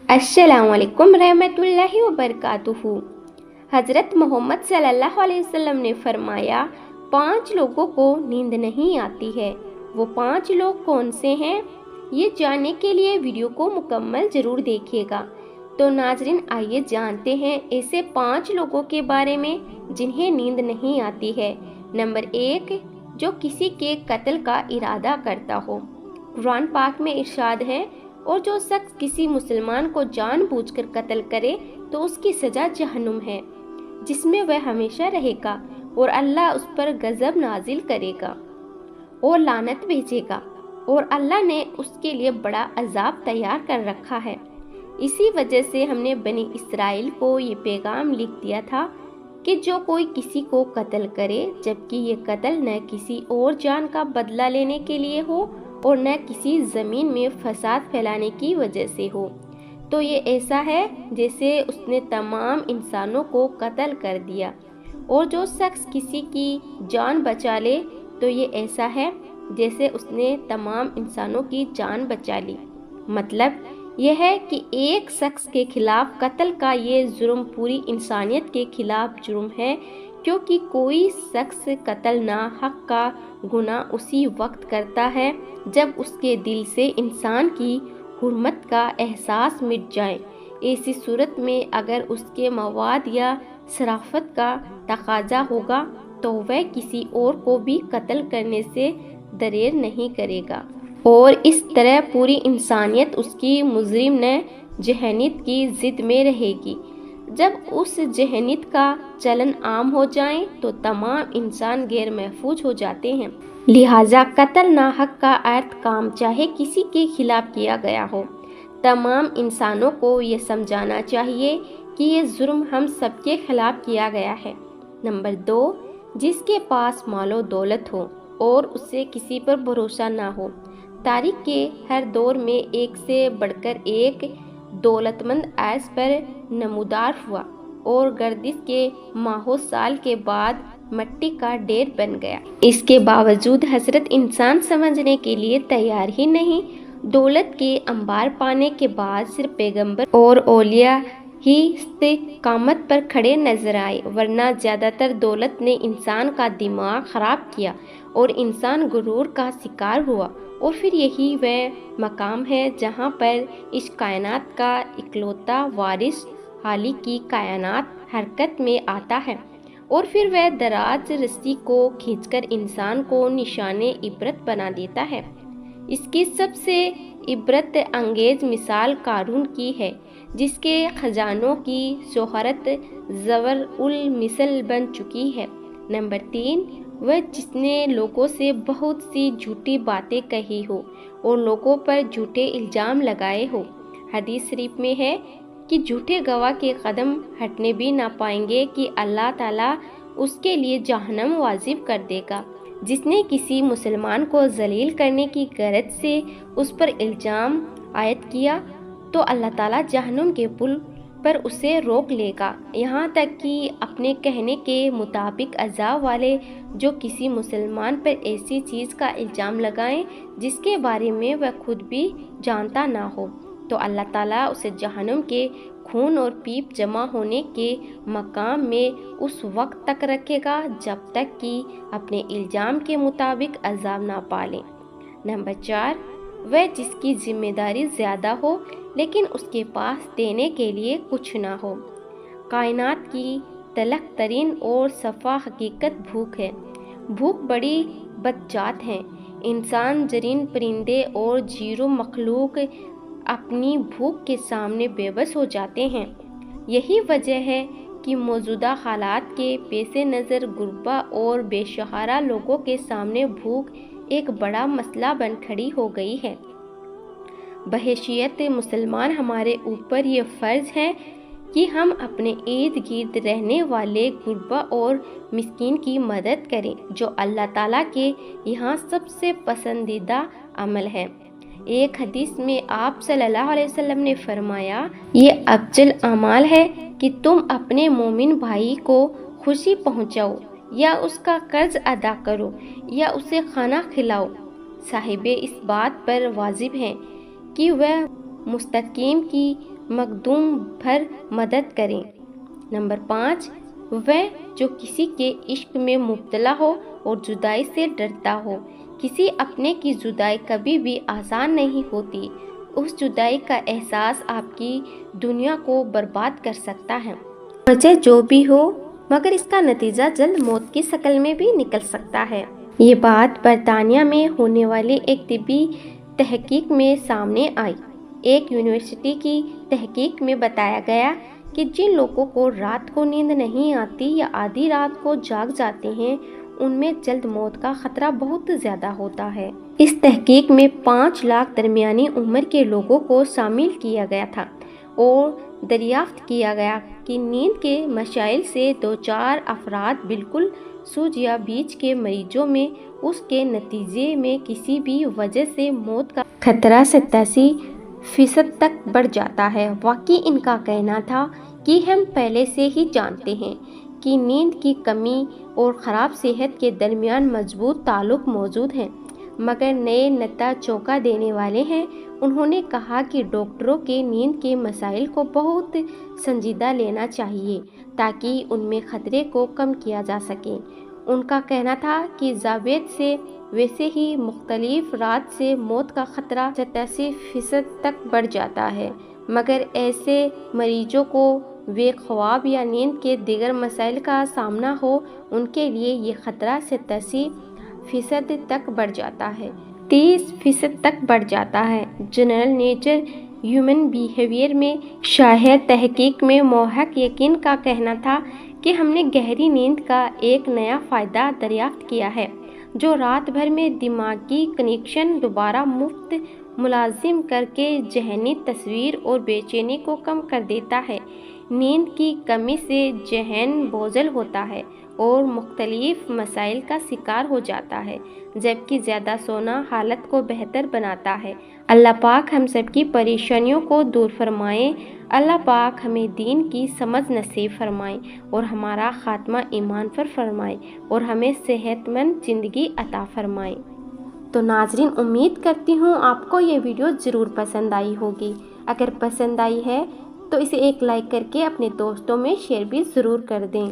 अस्सलाम वालेकुम रहमतुल्लाहि व बरकातुहू। हज़रत मोहम्मद सल्लल्लाहु अलैहि वसल्लम ने फरमाया, 5 लोगों को नींद नहीं आती है। वो 5 लोग कौन से हैं? ये जानने के लिए वीडियो को मुकम्मल ज़रूर देखिएगा। तो नाजरीन, आइए जानते हैं ऐसे 5 लोगों के बारे में जिन्हें नींद नहीं आती है। नंबर 1, जो किसी के कत्ल का इरादा करता हो। कुरान पाक में इरशाद है, और जो शख्स किसी मुसलमान को जानबूझकर कत्ल करे तो उसकी सज़ा जहन्नुम है, जिसमें वह हमेशा रहेगा, और अल्लाह उस पर गज़ब नाजिल करेगा और लानत भेजेगा, और अल्लाह ने उसके लिए बड़ा अजाब तैयार कर रखा है। इसी वजह से हमने बनी इसराइल को ये पैगाम लिख दिया था कि जो कोई किसी को कत्ल करे, जबकि ये कत्ल न किसी और जान का बदला लेने के लिए हो और न किसी ज़मीन में फसाद फैलाने की वजह से हो, तो ये ऐसा है जैसे उसने तमाम इंसानों को कत्ल कर दिया। और जो शख्स किसी की जान बचा ले तो ये ऐसा है जैसे उसने तमाम इंसानों की जान बचा ली। मतलब यह है कि एक शख्स के खिलाफ कत्ल का ये जुर्म पूरी इंसानियत के खिलाफ जुर्म है, क्योंकि कोई शख्स कत्ल ना हक का गुनाह उसी वक्त करता है जब उसके दिल से इंसान की हुर्मत का एहसास मिट जाए। ऐसी सूरत में अगर उसके मवाद या शराफत का तकाजा होगा तो वह किसी और को भी कत्ल करने से दरेर नहीं करेगा, और इस तरह पूरी इंसानियत उसकी मुजरिम न जहनीत की जिद में रहेगी। जब उस जहनीत का चलन आम हो जाए तो तमाम इंसान गैर महफूज हो जाते हैं। लिहाजा कत्ल नाहक का अर्थ काम चाहे किसी के खिलाफ किया गया हो, तमाम इंसानों को ये समझाना चाहिए कि ये जुर्म हम सबके खिलाफ किया गया है। नंबर 2, जिसके पास मालो दौलत हो और उसे किसी पर भरोसा ना हो। तारीख के हर दौर में एक से बढ़कर एक दौलतमंद ऐश पर नमूदार हुआ और गर्दिश के माहों साल के बाद मट्टी का ढेर बन गया। इसके बावजूद हजरत इंसान समझने के लिए तैयार ही नहीं। दौलत के अंबार पाने के बाद सिर्फ पैगंबर और औलिया ही इस्तिकामत पर खड़े नजर आए, वरना ज़्यादातर दौलत ने इंसान का दिमाग खराब किया और इंसान गुरूर का शिकार हुआ। और फिर यही वह मकाम है जहाँ पर इस कायनात का इकलौता वारिस हाली की कायनात हरकत में आता है, और फिर वह दराज रस्सी को खींचकर इंसान को निशाने इबरत बना देता है। इसकी सबसे इबरत अंगेज मिसाल कारून की है, जिसके खजानों की शोहरत ज़वर उल मिसल बन चुकी है। नंबर 3, वह जिसने लोगों से बहुत सी झूठी बातें कही हो और लोगों पर झूठे इल्ज़ाम लगाए हो। हदीस शरीफ में है कि झूठे गवाह के कदम हटने भी ना पाएंगे कि अल्लाह ताला उसके लिए जहन्नम वाजिब कर देगा। जिसने किसी मुसलमान को जलील करने की गरज से उस पर इल्ज़ाम आयद किया तो अल्लाह ताला जहन्नम के पुल पर उसे रोक लेगा, यहाँ तक कि अपने कहने के मुताबिक अज़ाब वाले जो किसी मुसलमान पर ऐसी चीज़ का इल्ज़ाम लगाएं जिसके बारे में वह खुद भी जानता ना हो, तो अल्लाह ताला उसे जहन्नम के खून और पीप जमा होने के मकाम में उस वक्त तक रखेगा जब तक कि अपने इल्ज़ाम के मुताबिक अज़ाब ना पाले। नंबर 4, वह जिसकी जिम्मेदारी ज़्यादा हो लेकिन उसके पास देने के लिए कुछ ना हो। कायनात की तलख तरीन और सफ़ा हकीकत भूख है। भूख बड़ी बदजात है। इंसान, जरीन, परिंदे और जीरो मखलूक अपनी भूख के सामने बेबस हो जाते हैं। यही वजह है कि मौजूदा हालात के पेश नज़र गुरबा और बेसहारा लोगों के सामने भूख एक बड़ा मसला बन खड़ी हो गई है। बहैसियत मुसलमान हमारे ऊपर ये फ़र्ज़ है कि हम अपने इर्द गिर्द रहने वाले गुरबा और मिस्कीन की मदद करें, जो अल्लाह ताला के यहाँ सबसे पसंदीदा अमल है। एक हदीस में आप सल्लल्लाहु अलैहि वसल्लम ने फरमाया, ये अफजल अमाल है कि तुम अपने मोमिन भाई को खुशी पहुँचाओ या उसका कर्ज अदा करो या उसे खाना खिलाओ। साहिबे इस बात पर वाजिब हैं कि वह मुस्तकीम की مقدوم بھر مدد کریں۔ نمبر 5، وہ جو کسی کے عشق میں مبتلا ہو اور جدائی سے ڈرتا ہو۔ کسی اپنے کی جدائی کبھی بھی آسان نہیں ہوتی۔ اس جدائی کا احساس آپ کی دنیا کو برباد کر سکتا ہے۔ وجہ جو بھی ہو، مگر اس کا نتیجہ جلد موت کی شکل میں بھی نکل سکتا ہے۔ یہ بات برطانیہ میں ہونے والی ایک طبی تحقیق میں سامنے آئی۔ ایک یونیورسٹی کی تحقیق میں بتایا گیا کہ جن لوگوں کو رات کو نیند نہیں آتی یا آدھی رات کو جاگ جاتے ہیں، ان میں جلد موت کا خطرہ بہت زیادہ ہوتا ہے۔ اس تحقیق میں 5 لاکھ درمیانی عمر کے لوگوں کو شامل کیا گیا تھا اور دریافت کیا گیا کہ نیند کے مسائل سے دوچار افراد بالکل سوج یا بیج کے مریضوں میں اس کے نتیجے میں کسی بھی وجہ سے موت کا خطرہ 87% تک بڑھ جاتا ہے۔ واقعی ان کا کہنا تھا کہ ہم پہلے سے ہی جانتے ہیں کہ نیند کی کمی اور خراب صحت کے درمیان مضبوط تعلق موجود ہے، مگر نئے نتائج چونکا دینے والے ہیں۔ انہوں نے کہا کہ ڈاکٹروں کے نیند کے مسائل کو بہت سنجیدہ لینا چاہیے تاکہ ان میں خطرے کو کم کیا جا سکے۔ ان کا کہنا تھا کہ ضابط سے ویسے ہی مختلف رات سے موت کا خطرہ 87% تک بڑھ جاتا ہے، مگر ایسے مریضوں کو بے خواب یا نیند کے دیگر مسائل کا سامنا ہو، ان کے لیے یہ خطرہ 87% تک بڑھ جاتا ہے، 30% تک بڑھ جاتا ہے۔ جنرل نیچر ہیومن بیہیویئر میں شائع تحقیق میں محقق یقین کا کہنا تھا کہ ہم نے گہری نیند کا ایک نیا فائدہ دریافت کیا ہے جو رات بھر میں دماغی کنیکشن دوبارہ مفت ملازم کر کے ذہنی تصویر اور بے چینی کو کم کر دیتا ہے۔ نیند کی کمی سے ذہن بوجھل ہوتا ہے اور مختلف مسائل کا شکار ہو جاتا ہے، جبکہ زیادہ سونا حالت کو بہتر بناتا ہے۔ اللہ پاک ہم سب کی پریشانیوں کو دور فرمائے۔ اللہ پاک ہمیں دین کی سمجھ نصیب فرمائے اور ہمارا خاتمہ ایمان پر فرمائے اور ہمیں صحت مند زندگی عطا فرمائے۔ تو ناظرین، امید کرتی ہوں آپ کو یہ ویڈیو ضرور پسند آئی ہوگی۔ اگر پسند آئی ہے تو اسے ایک لائک کر کے اپنے دوستوں میں شیئر بھی ضرور کر دیں۔